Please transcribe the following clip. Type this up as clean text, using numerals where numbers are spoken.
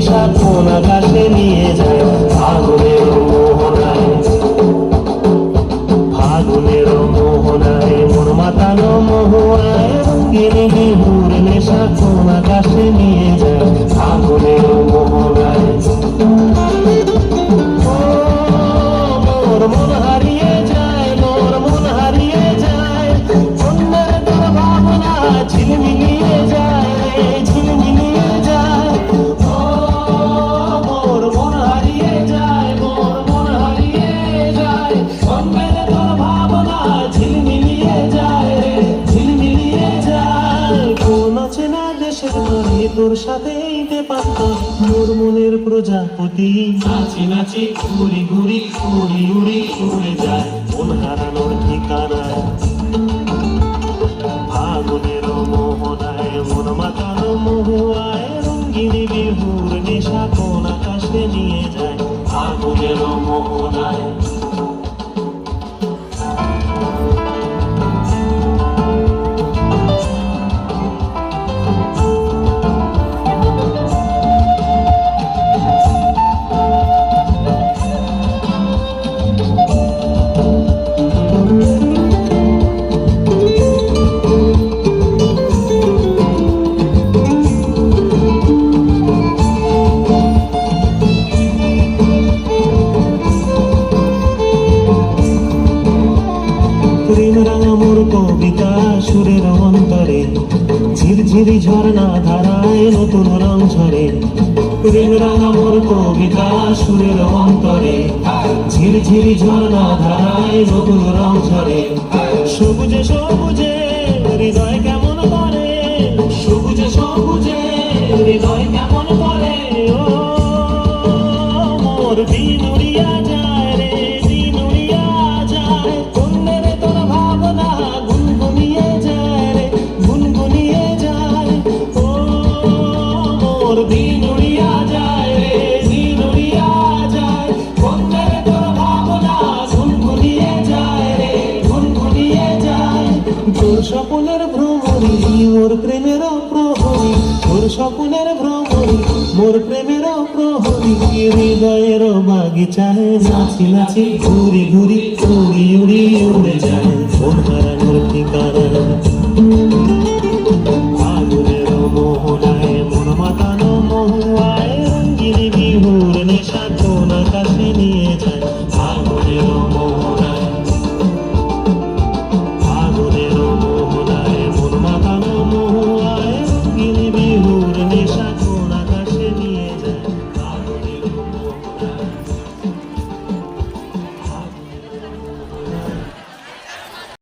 নেশা কোন আকাশে নিয়ে যায় ফাগুনের মোহনায়, ফাগুনের মোহনায় মন মাতানো মহুয়ায় রঙিন বিহুর নেশা কোন আকাশে নিয়ে যায় ফাগুনের মোহনায়। মোর মন হারিয়ে যায়, মোর মন হারিয়ে যায়, অন্যের তোর ভাবনা ঝিলমিলিয়ে যায়, ঝিলমিলিয়ে যায়। মোর মন হারিয়ে যায়, মোর মন হারিয়ে যায়, অন্যের তোর ভাবনা ঝিলমিলিয়ে যায়, ঝিলমিলিয়ে যায়। কোন চেনা দেশের তরে তোর সাথে মোর মনের প্রজাপতি নাচি নাচি ঘুরি ঘুরি উড়ি উড়ি উড়ে যায় মন হারানোর ঠিকানায়। ফাগুনের মোহনায় মন মাতানো মহুয়ায় রঙিন বিহুর নেশা কোন আকাশে নিয়ে যায় ফাগুনের মোহনায়। মোর কবিতা সুরের অন্তরে ঝিরঝিরি ঝর্ণা ধারায় নতুন রং ঝরে। প্রেম রাঙা মোর কবিতা সুরের অন্তরে ঝিরঝিরি ঝর্ণা ধারায় নতুন রং ঝরে। সবুজে সবুজে হৃদয় কেমন করে, সবুজে সবুজে হৃদয় কেমন করে। ও মোর দিন উড়িয়া যায় রে, দিন উড়িয়া যায়, অন্যের তোর ভাবনা গুনগুনিয়ে যায় রে, গুনগুনিয়ে যায়। ও মোর দিন উড়িয়া যায় রে, দিন উড়িয়া যায়, অন্যের তোর ভাবনা গুনগুনিয়ে যায় রে, গুনগুনিয়ে যায়। তোর স্বপ্নের ভ্রমণী মোর প্রেমের প্রহরী, তোর স্বপ্নের ভ্রমণী মোর প্রেমের প্রহরী। হৃদয়ের বাগিচায় নাচি নাচি ঘুরি ঘুরি উড়ি উড়ি উড়ে যায় মন হারানোর ঠিকানা।